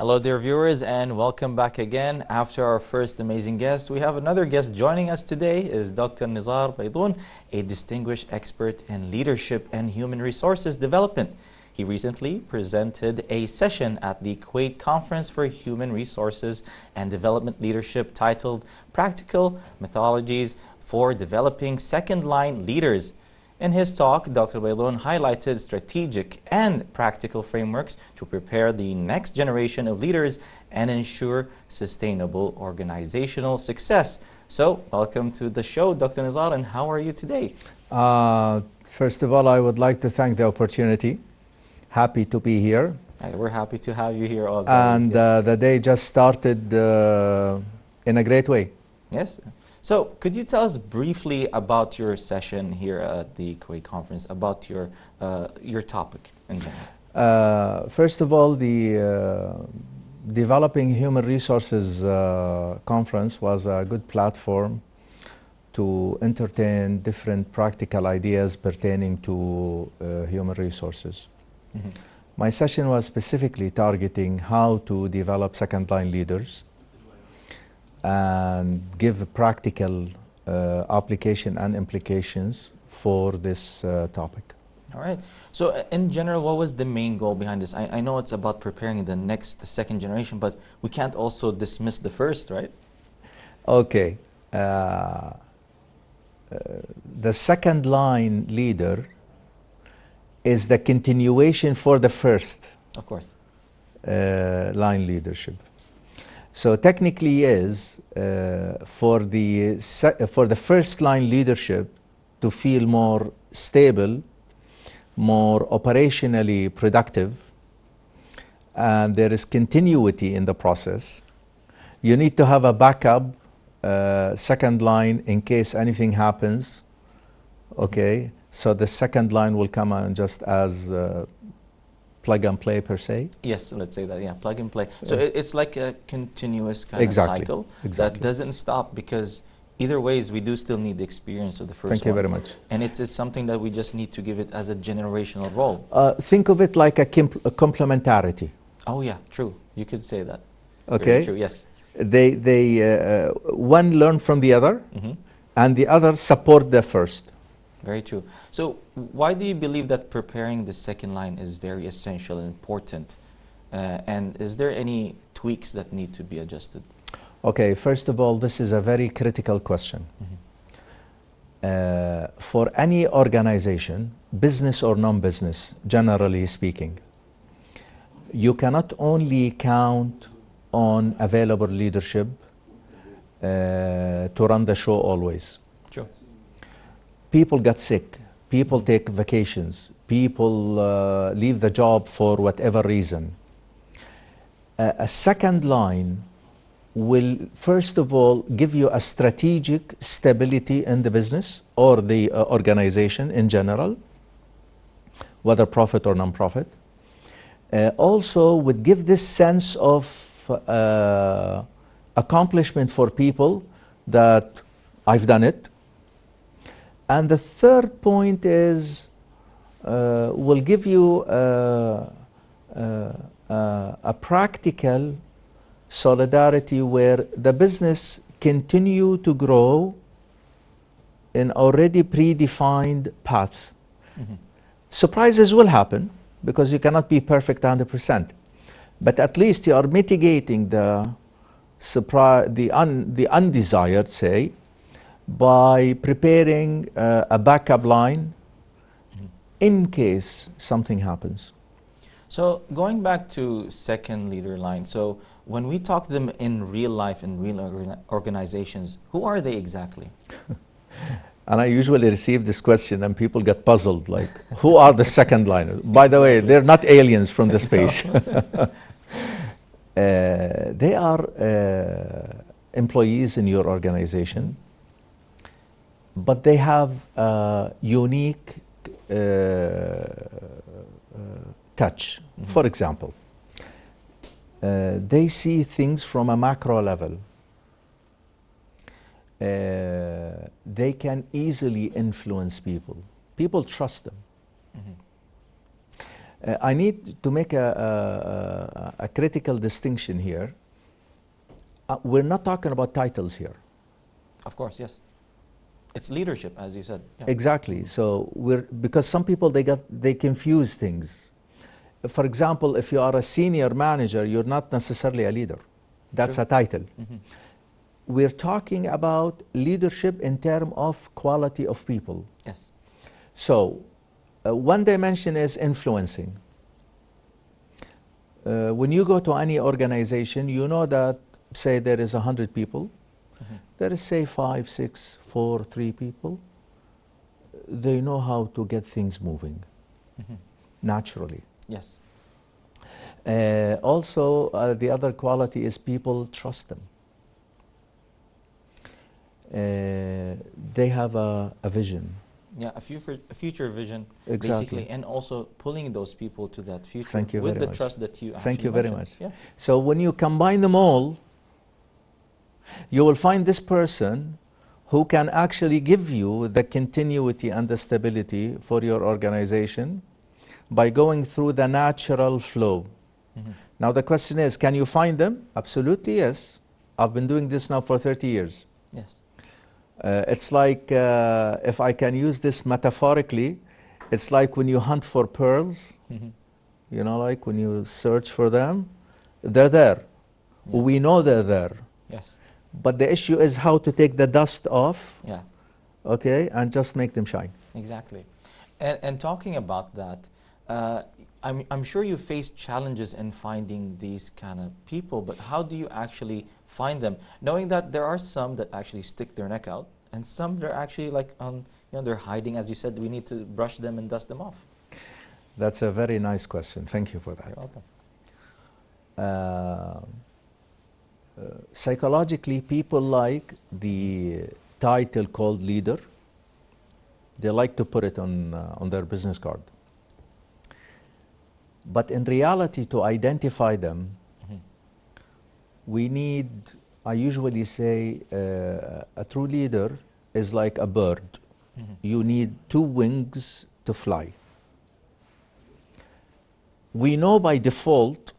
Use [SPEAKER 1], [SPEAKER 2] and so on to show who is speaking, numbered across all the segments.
[SPEAKER 1] Hello dear viewers, and welcome back again. After our first amazing guest, we have another guest joining us today is Dr. Nizar Baidoun, a distinguished expert in leadership and human resources development. He recently presented a session at the Kuwait Conference for Human Resources and Development Leadership titled Practical Methodologies for Developing Second-Line Leaders. In his talk, Dr. Baidoun highlighted strategic and practical frameworks to prepare the next generation of leaders and ensure sustainable organizational success. So, welcome to the show, Dr. Nizar, and how are you today?
[SPEAKER 2] First of all, I would like to thank the opportunity. Happy to be here.
[SPEAKER 1] We're happy to have you here also.
[SPEAKER 2] And the day just started in a great way.
[SPEAKER 1] Yes. So, could you tell us briefly about your session here at the Kuwait Conference, about your topic in general?
[SPEAKER 2] First of all, the Developing Human Resources Conference was a good platform to entertain different practical ideas pertaining to human resources. Mm-hmm. My session was specifically targeting how to develop second-line leaders and give practical application and implications for this topic.
[SPEAKER 1] All right. So in general, what was the main goal behind this? I know it's about preparing the next second generation, but we can't also dismiss the first, right?
[SPEAKER 2] Okay. The second line leader is the continuation for the first.
[SPEAKER 1] Of course.
[SPEAKER 2] Line leadership. So technically is for the first line leadership to feel more stable, more operationally productive, and there is continuity in the process. You need to have a backup second line in case anything happens. Okay, so the second line will come on just as plug and play per se?
[SPEAKER 1] Yes, let's say that, yeah, plug and play. So it's like a continuous kind of cycle that doesn't stop, because either ways we do still need the experience of the first one.
[SPEAKER 2] Thank you very much.
[SPEAKER 1] And it is something that we just need to give it as a generational role.
[SPEAKER 2] Think of it like a complementarity.
[SPEAKER 1] Oh yeah, true. You could say that.
[SPEAKER 2] Okay.
[SPEAKER 1] Very true, yes.
[SPEAKER 2] One learn from the other, and the other support the first.
[SPEAKER 1] Very true. So why do you believe that preparing the second line is very essential and important? And is there any tweaks that need to be adjusted?
[SPEAKER 2] Okay, first of all, this is a very critical question. For any organization, business or non-business, generally speaking, you cannot only count on available leadership to run the show always.
[SPEAKER 1] Sure.
[SPEAKER 2] People get sick, people take vacations, people leave the job for whatever reason. A second line will, first of all, give you a strategic stability in the business or the organization in general, whether profit or non-profit. Also would give this sense of accomplishment for people that I've done it. And the third point is, will give you a practical solidarity where the business continue to grow in already predefined path. Surprises will happen because you cannot be perfect 100%. But at least you are mitigating the undesired, say, by preparing a backup line in case something happens.
[SPEAKER 1] So going back to second leader line, so when we talk to them in real life, in real organizations, who are they exactly?
[SPEAKER 2] And I usually receive this question and people get puzzled, like, who are the second liners? By the way, they're not aliens from the space. They are employees in your organization, but they have a unique touch. For example, they see things from a macro level. They can easily influence people. People trust them. I need to make a critical distinction here. We're not talking about titles here.
[SPEAKER 1] Of course, yes. It's leadership, as you said. Yeah.
[SPEAKER 2] Exactly. So because some people they confuse things. For example, if you are a senior manager, you're not necessarily a leader. That's
[SPEAKER 1] True.
[SPEAKER 2] a title. We're talking about leadership in terms of quality of people.
[SPEAKER 1] Yes.
[SPEAKER 2] So one dimension is influencing. When you go to any organization, you know that, say there is 100 people, there is, say, 5, 6, 4, 3 people. They know how to get things moving naturally.
[SPEAKER 1] Yes.
[SPEAKER 2] Also, the other quality is people trust them. They have a vision.
[SPEAKER 1] Yeah, a future vision,
[SPEAKER 2] Exactly.
[SPEAKER 1] basically, and also pulling those people to that future.
[SPEAKER 2] Thank you
[SPEAKER 1] with
[SPEAKER 2] very
[SPEAKER 1] the
[SPEAKER 2] much.
[SPEAKER 1] trust that you actually
[SPEAKER 2] Thank you very
[SPEAKER 1] mentioned.
[SPEAKER 2] much.
[SPEAKER 1] Yeah.
[SPEAKER 2] So when you combine them all, you will find this person who can actually give you the continuity and the stability for your organization by going through the natural flow. Now the question is, can you find them? Absolutely, yes. I've been doing this now for 30 years.
[SPEAKER 1] Yes.
[SPEAKER 2] It's like, if I can use this metaphorically, it's like when you hunt for pearls, you know, like when you search for them, they're there.
[SPEAKER 1] Yeah.
[SPEAKER 2] We know they're there.
[SPEAKER 1] Yes.
[SPEAKER 2] But the issue is how to take the dust off,
[SPEAKER 1] Yeah.
[SPEAKER 2] okay, and just make them shine.
[SPEAKER 1] Exactly. And talking about that, I'm sure you face challenges in finding these kind of people, but how do you actually find them? Knowing that there are some that actually stick their neck out, and some they're actually like, they're hiding, as you said, we need to brush them and dust them off.
[SPEAKER 2] That's a very nice question. Thank you for that.
[SPEAKER 1] You're welcome.
[SPEAKER 2] Psychologically, people like the title called leader. They like to put it on their business card. But in reality, to identify them, we need, I usually say, a true leader is like a bird. You need 2 wings to fly. We know by default,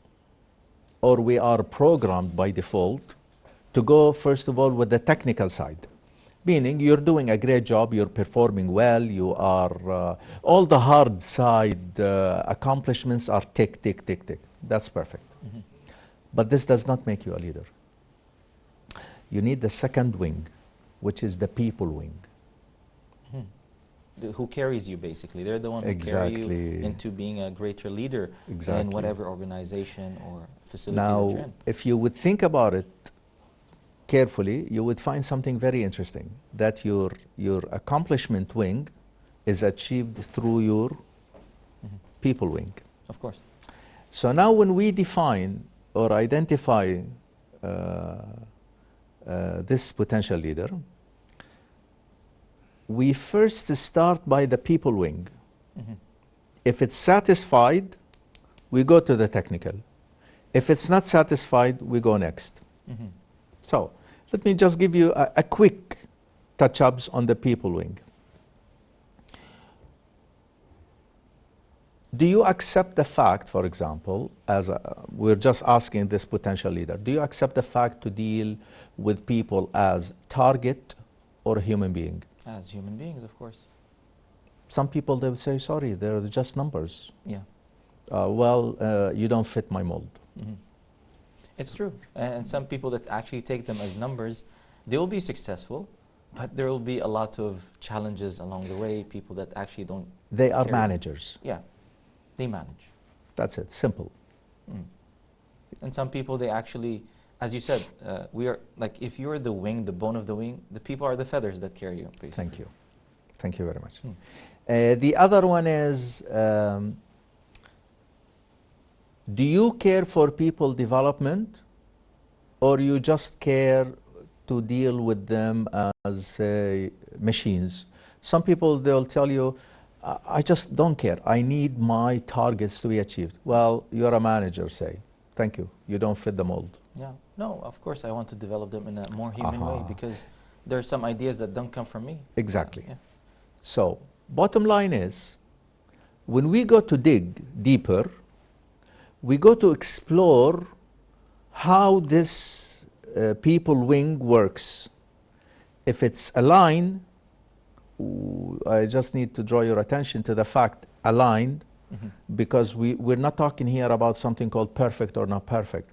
[SPEAKER 2] or we are programmed by default, to go, first of all, with the technical side. Meaning, you're doing a great job, you're performing well, you are, all the hard side accomplishments are tick, tick, tick, tick. That's perfect. But this does not make you a leader. You need the second wing, which is the people wing.
[SPEAKER 1] Who carries you, basically. They're the one who carry you into being a greater leader in whatever organization or facility that you're in.
[SPEAKER 2] Now, if you would think about it carefully, you would find something very interesting, that your accomplishment wing is achieved through your people wing.
[SPEAKER 1] Of course.
[SPEAKER 2] So now when we define or identify this potential leader, we first start by the people wing. If it's satisfied, we go to the technical. If it's not satisfied, we go next. So let me just give you a quick touch-ups on the people wing. Do you accept the fact, for example, we're just asking this potential leader, do you accept the fact to deal with people as target or human being?
[SPEAKER 1] As human beings, of course.
[SPEAKER 2] Some people, they would say, sorry, they're just numbers.
[SPEAKER 1] Yeah.
[SPEAKER 2] You don't fit my mold.
[SPEAKER 1] It's true. And some people that actually take them as numbers, they will be successful, but there will be a lot of challenges along the way, people that actually don't.
[SPEAKER 2] They are managers.
[SPEAKER 1] Yeah, they manage.
[SPEAKER 2] That's it, simple.
[SPEAKER 1] And some people, they actually, as you said, we are, like, if you're the wing, the bone of the wing, the people are the feathers that carry you, basically.
[SPEAKER 2] Thank you. Thank you very much. The other one is, do you care for people development, or you just care to deal with them as, say, machines? Some people, they'll tell you, I just don't care. I need my targets to be achieved. Well, you're a manager, say. Thank you. You don't fit the mold.
[SPEAKER 1] Yeah. No, of course I want to develop them in a more human way, because there are some ideas that don't come from me.
[SPEAKER 2] Exactly.
[SPEAKER 1] Yeah.
[SPEAKER 2] So, bottom line is, When we go to dig deeper, we go to explore how this people wing works. If it's a line, I just need to draw your attention to the fact aligned, because we're not talking here about something called perfect or not perfect.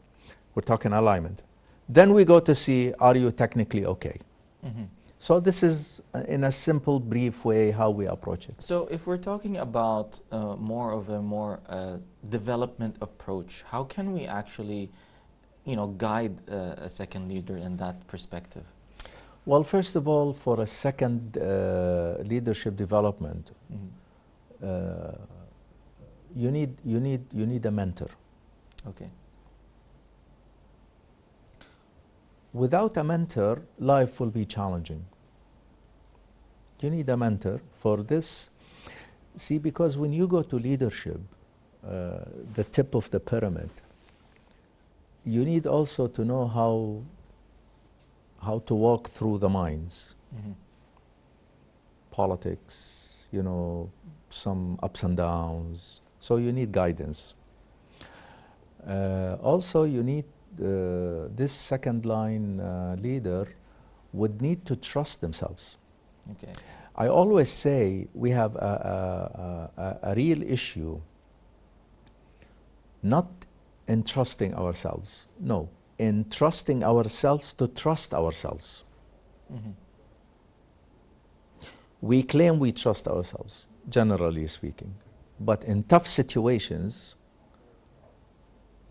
[SPEAKER 2] We're talking alignment. Then we go to see, are you technically okay? So this is, in a simple, brief way, how we approach it.
[SPEAKER 1] So if we're talking about more of a development approach, how can we actually, guide a second leader in that perspective?
[SPEAKER 2] Well, first of all, for a second leadership development, you need a mentor.
[SPEAKER 1] Okay.
[SPEAKER 2] Without a mentor, life will be challenging. You need a mentor for this. See, because when you go to leadership, the tip of the pyramid, you need also to know how to walk through the minds. Politics, some ups and downs. So you need guidance. Also, you need this second line leader would need to trust themselves.
[SPEAKER 1] Okay.
[SPEAKER 2] I always say we have a real issue not in trusting ourselves, no, in trusting ourselves to trust ourselves. We claim we trust ourselves, generally speaking, but in tough situations,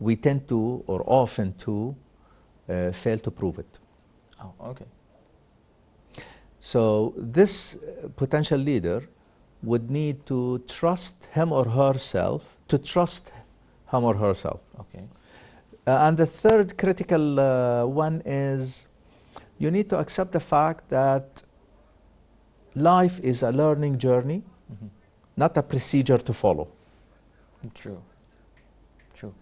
[SPEAKER 2] we tend to, or often to, fail to prove it.
[SPEAKER 1] Oh, okay.
[SPEAKER 2] So this potential leader would need to trust him or herself,
[SPEAKER 1] Okay.
[SPEAKER 2] And the third critical one is you need to accept the fact that life is a learning journey, not a procedure to follow.
[SPEAKER 1] True. True.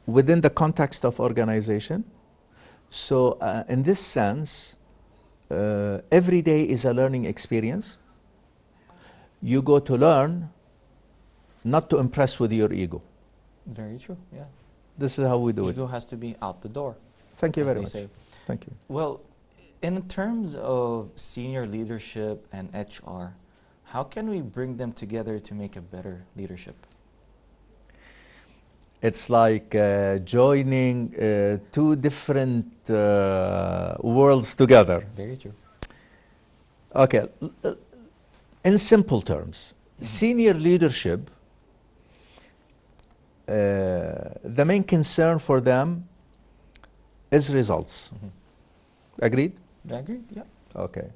[SPEAKER 2] Within the context of organization. So in this sense, every day is a learning experience. You go to learn, not to impress with your ego.
[SPEAKER 1] Very true, yeah.
[SPEAKER 2] This is how we do it.
[SPEAKER 1] Ego has to be out the door.
[SPEAKER 2] Thank you
[SPEAKER 1] as
[SPEAKER 2] very
[SPEAKER 1] they
[SPEAKER 2] much.
[SPEAKER 1] say.
[SPEAKER 2] Thank you.
[SPEAKER 1] Well, in terms of senior leadership and HR, how can we bring them together to make a better leadership?
[SPEAKER 2] It's like joining two different worlds together.
[SPEAKER 1] Very true.
[SPEAKER 2] Okay, in simple terms, senior leadership, the main concern for them is results. Agreed?
[SPEAKER 1] Agreed, yeah.
[SPEAKER 2] Okay.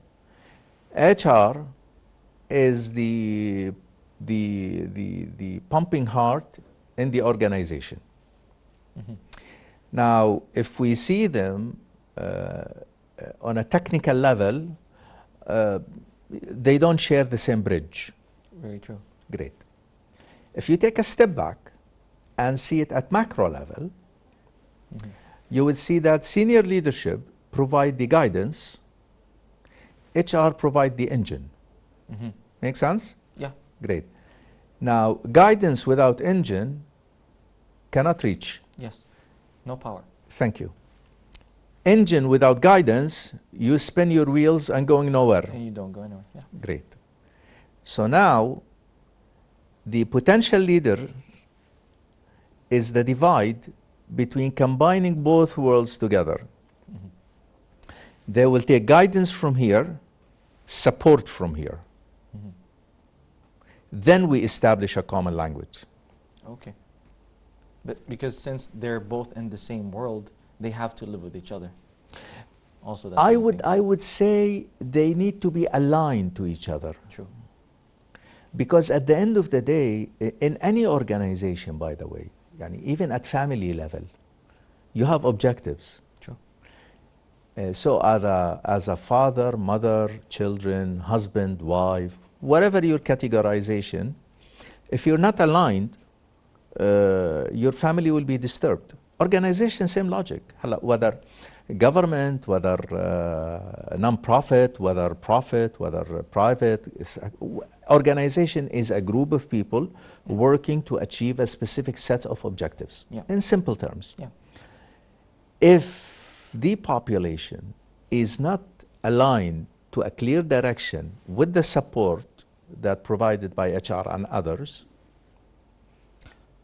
[SPEAKER 2] HR is the pumping heart in the organization. Now, if we see them on a technical level, they don't share the same bridge.
[SPEAKER 1] Very true.
[SPEAKER 2] Great. If you take a step back and see it at macro level, you would see that senior leadership provide the guidance, HR provide the engine. Make sense?
[SPEAKER 1] Yeah.
[SPEAKER 2] Great. Now, guidance without engine cannot reach.
[SPEAKER 1] Yes. No power.
[SPEAKER 2] Thank you. Engine without guidance, you spin your wheels and going nowhere.
[SPEAKER 1] And you don't go anywhere. Yeah.
[SPEAKER 2] Great. So now, the potential leaders is the divide between combining both worlds together. They will take guidance from here, support from here. Then we establish a common language.
[SPEAKER 1] Okay. But because since they're both in the same world, they have to live with each other. Also, that's
[SPEAKER 2] I would say they need to be aligned to each other.
[SPEAKER 1] True.
[SPEAKER 2] Because at the end of the day, in any organization, by the way, even at family level, you have objectives.
[SPEAKER 1] True.
[SPEAKER 2] So as a father, mother, children, husband, wife, whatever your categorization, if you're not aligned, your family will be disturbed. Organization, same logic. Whether government, whether non-profit, whether profit, whether private, organization is a group of people working to achieve a specific set of objectives. In simple terms. If the population is not aligned to a clear direction with the support that provided by HR and others,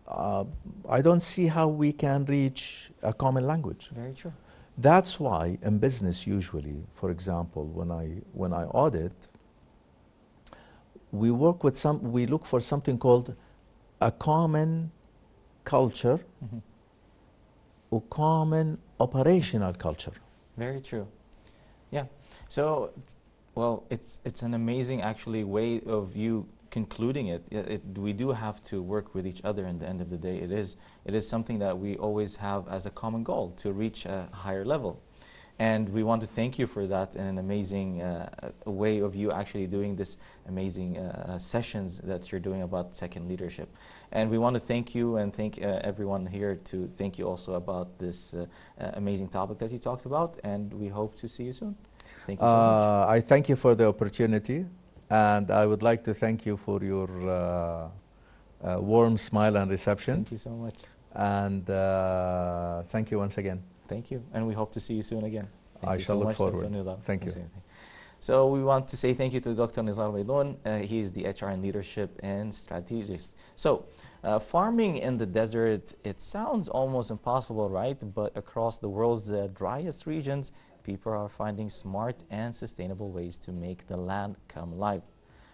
[SPEAKER 2] I don't see how we can reach a common language.
[SPEAKER 1] Very true.
[SPEAKER 2] That's why in business usually, for example, when I audit, we look for something called a common culture, or common operational culture.
[SPEAKER 1] Very true. Yeah. So, well, it's an amazing actually way of you concluding it. We do have to work with each other in the end of the day. It is something that we always have as a common goal, to reach a higher level. And we want to thank you for that, in an amazing way of you actually doing this amazing sessions that you're doing about second leadership. And we want to thank you and thank everyone here to thank you also about this amazing topic that you talked about, and we hope to see you soon. Thank you so much.
[SPEAKER 2] I thank you for the opportunity, and I would like to thank you for your warm smile and reception.
[SPEAKER 1] Thank you so much.
[SPEAKER 2] And thank you once again.
[SPEAKER 1] Thank you, and we hope to see you soon again.
[SPEAKER 2] I shall look forward. Thank you.
[SPEAKER 1] So we want to say thank you to Dr. Nizar Baidoun. He is the HR and Leadership and Strategist. So farming in the desert, it sounds almost impossible, right? But across the world's driest regions, people are finding smart and sustainable ways to make the land come alive.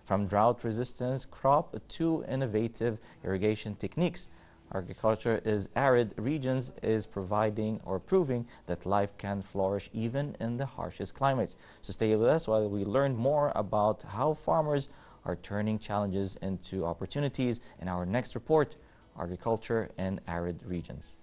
[SPEAKER 1] From drought-resistant crop to innovative irrigation techniques, agriculture in arid regions is providing or proving that life can flourish even in the harshest climates. So stay with us while we learn more about how farmers are turning challenges into opportunities in our next report, Agriculture in Arid Regions.